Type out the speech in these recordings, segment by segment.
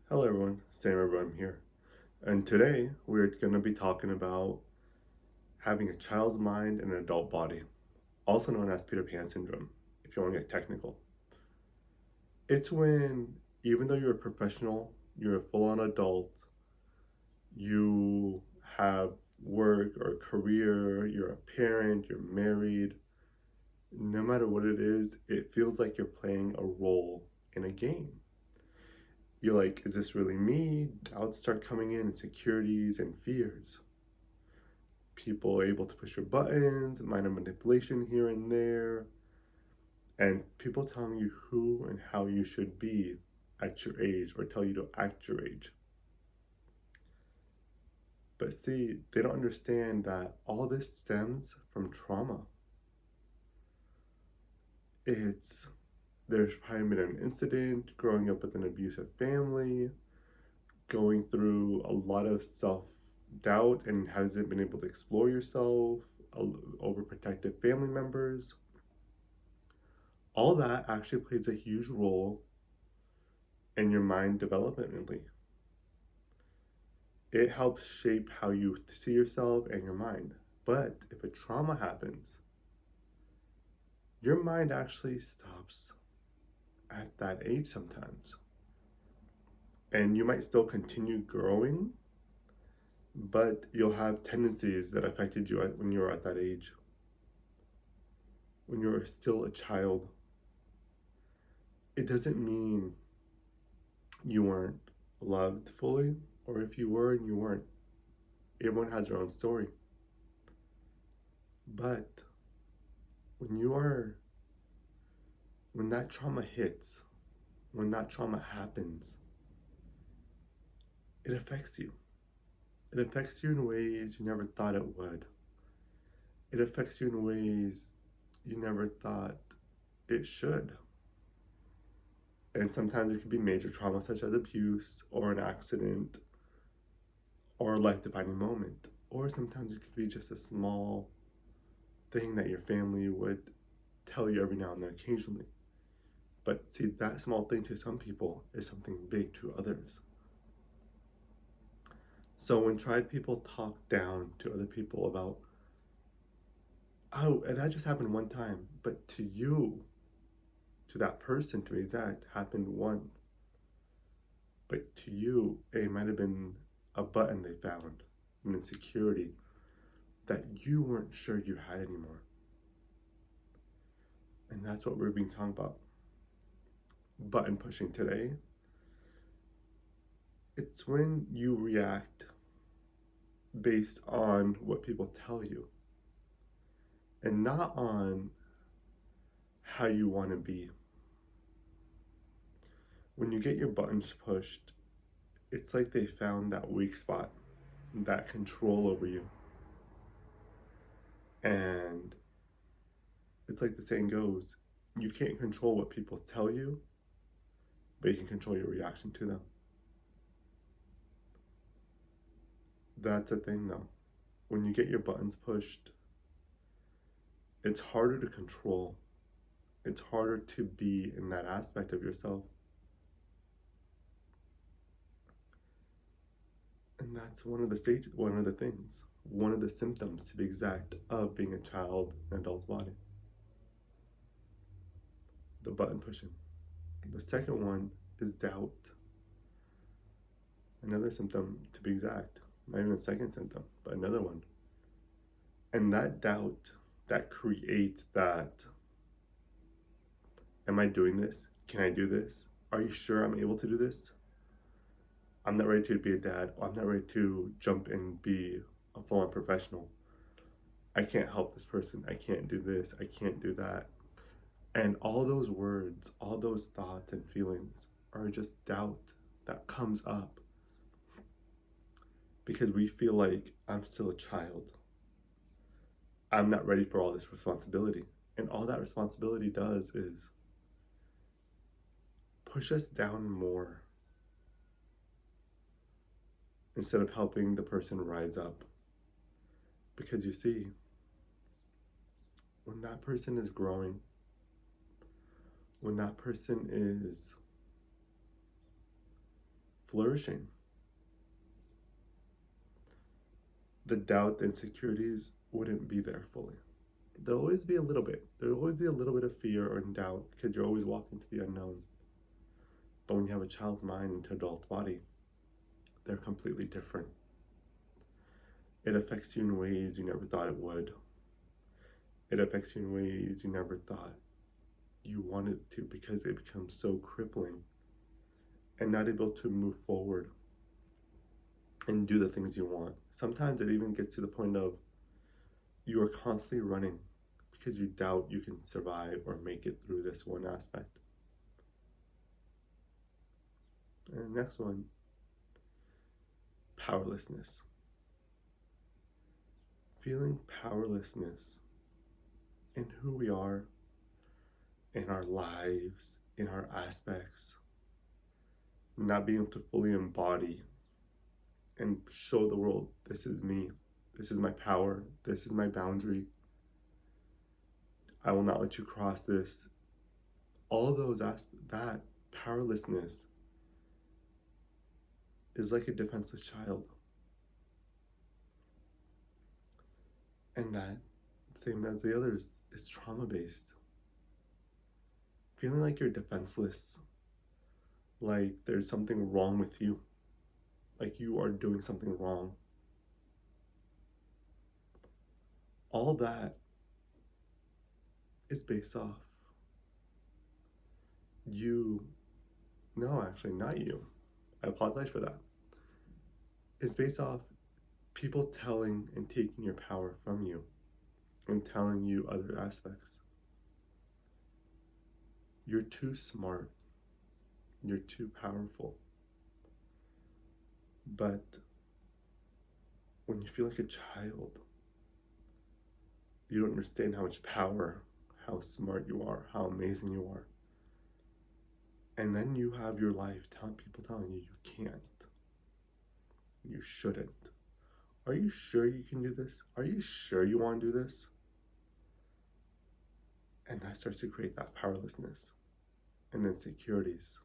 Hello everyone, Sam Ibrahim here. And today we're going to be talking about having a child's mind and an adult body, also known as Peter Pan syndrome, if you want to get technical. It's when, even though you're a professional, you're a full-on adult, you have work or career, you're a parent, you're married, no matter what it is, it feels like you're playing a role in a game. You're like, is this really me? Doubts start coming in, insecurities and fears. People able to push your buttons, minor manipulation here and there, and people telling you who and how you should be at your age or tell you to act your age. But see, they don't understand that all this stems from trauma. There's probably been an incident, growing up with an abusive family, going through a lot of self-doubt and hasn't been able to explore yourself, overprotective family members. All that actually plays a huge role in your mind developmentally. It helps shape how you see yourself and your mind. But if a trauma happens, your mind actually stops at that age sometimes. And you might still continue growing, but you'll have tendencies that affected you when you were at that age. When you're still a child, it doesn't mean you weren't loved fully, or if you were and you weren't. Everyone has their own story. But when that trauma hits, when that trauma happens, it affects you. It affects you in ways you never thought it would. It affects you in ways you never thought it should. And sometimes it could be major trauma such as abuse or an accident or a life-defining moment. Or sometimes it could be just a small thing that your family would tell you every now and then occasionally. But see, that small thing to some people is something big to others. So when tried people talk down to other people about, oh, and that just happened one time, but to you, to that person to be exact, happened once. But to you, it might have been a button they found, an insecurity that you weren't sure you had anymore. And that's what we're being talking about. Button pushing today. It's when you react based on what people tell you and not on how you want to be. When you get your buttons pushed, it's like they found that weak spot, that control over you. And it's like the saying goes, you can't control what people tell you, but you can control your reaction to them. That's a thing though. When you get your buttons pushed, it's harder to control. It's harder to be in that aspect of yourself. And that's one of the things, one of the symptoms to be exact of being a child in an adult's body. The button pushing. The second one is doubt. Another symptom to be exact. Not even a second symptom, but another one. And that doubt that creates that, am I doing this? Can I do this? Are you sure I'm able to do this? I'm not ready to be a dad. I'm not ready to jump and be a full-on professional. I can't help this person. I can't do this. I can't do that. And all those words, all those thoughts and feelings are just doubt that comes up because we feel like I'm still a child. I'm not ready for all this responsibility. And all that responsibility does is push us down more instead of helping the person rise up. Because you see, when that person is growing, when that person is flourishing. The doubt, the insecurities wouldn't be there fully. There'll always be a little bit. There'll always be a little bit of fear or doubt because you're always walking to the unknown. But when you have a child's mind into adult body, they're completely different. It affects you in ways you never thought it would. It affects you in ways you never thought you wanted to, because it becomes so crippling and not able to move forward and do the things you want. Sometimes it even gets to the point of you are constantly running because you doubt you can survive or make it through this one aspect. And the next one, powerlessness. Feeling powerlessness in who we are, in our lives, in our aspects, not being able to fully embody and show the world, this is me, this is my power, this is my boundary, I will not let you cross this. All of those aspects, that powerlessness is like a defenseless child. And that, same as the others, is trauma-based. Feeling like you're defenseless, like there's something wrong with you, like you are doing something wrong. All that is based off you, no, actually not you, I apologize for that. It's based off people telling and taking your power from you and telling you other aspects. You're too smart. You're too powerful. But when you feel like a child, you don't understand how much power, how smart you are, how amazing you are. And then you have your life people telling you you can't. You shouldn't. Are you sure you can do this? Are you sure you want to do this? And that starts to create that powerlessness and insecurities.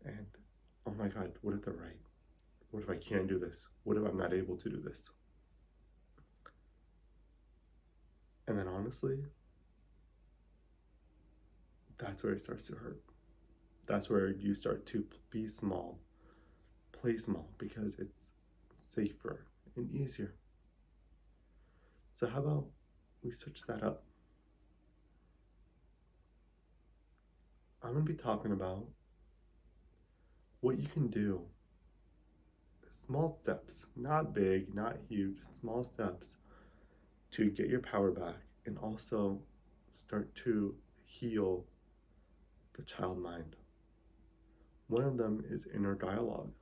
And, oh my God, what if they're right? What if I can't do this? What if I'm not able to do this? And then honestly, that's where it starts to hurt. That's where you start to be small, play small, because it's safer and easier. So how about we switch that up? I'm going to be talking about what you can do. Small steps, not big, not huge, small steps to get your power back and also start to heal the child mind. One of them is inner dialogue.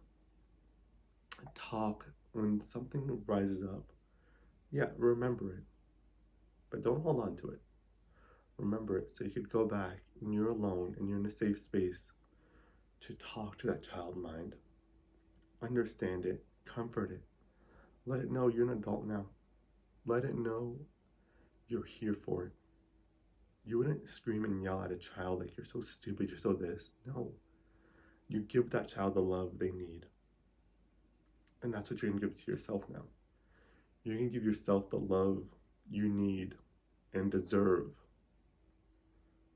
Talk when something rises up. Yeah, remember it, but don't hold on to it. Remember it so you could go back and you're alone and you're in a safe space to talk to that child mind. Understand it, comfort it, let it know you're an adult now. Let it know you're here for it. You wouldn't scream and yell at a child like you're so stupid, you're so this. No, you give that child the love they need. And that's what you're gonna give to yourself now. You're gonna give yourself the love you need and deserve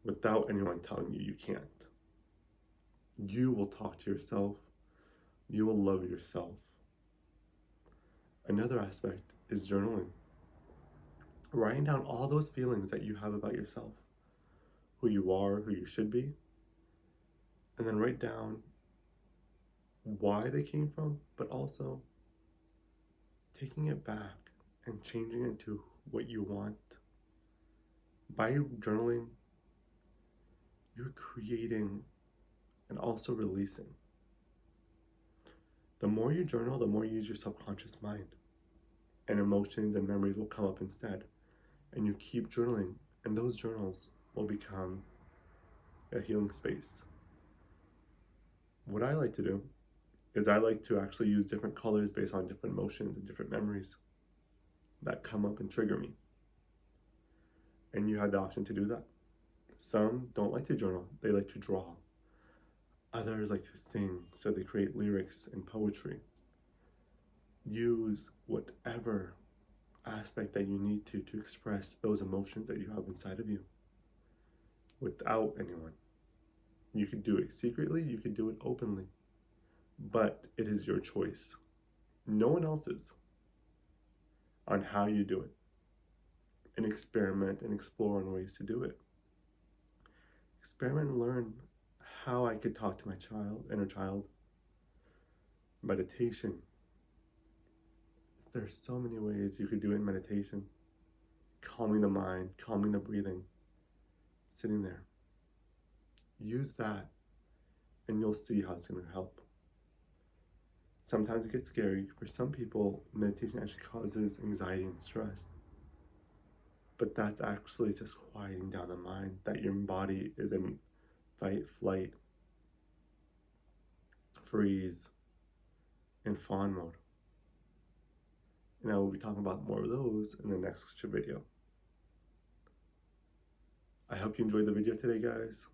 without anyone telling you you can't. You will talk to yourself. You will love yourself. Another aspect is journaling. Writing down all those feelings that you have about yourself, who you are, who you should be, and then write down why they came from, but also taking it back and changing it to what you want. By journaling, you're creating and also releasing. The more you journal, the more you use your subconscious mind, and emotions and memories will come up instead. And you keep journaling, and those journals will become a healing space. What I like to do is I like to actually use different colors based on different emotions and different memories that come up and trigger me. And you have the option to do that. Some don't like to journal, they like to draw. Others like to sing, so they create lyrics and poetry. Use whatever aspect that you need to express those emotions that you have inside of you without anyone. You could do it secretly, you could do it openly, but it is your choice. No one else's on how you do it. And experiment and explore on ways to do it. Experiment and learn how I could talk to my inner child. Meditation. There's so many ways you could do it in meditation. Calming the mind, calming the breathing, sitting there. Use that and you'll see how it's going to help. Sometimes it gets scary. For some people, meditation actually causes anxiety and stress. But that's actually just quieting down the mind, that your body is in fight, flight, freeze, and fawn mode. And I will be talking about more of those in the next video. I hope you enjoyed the video today, guys.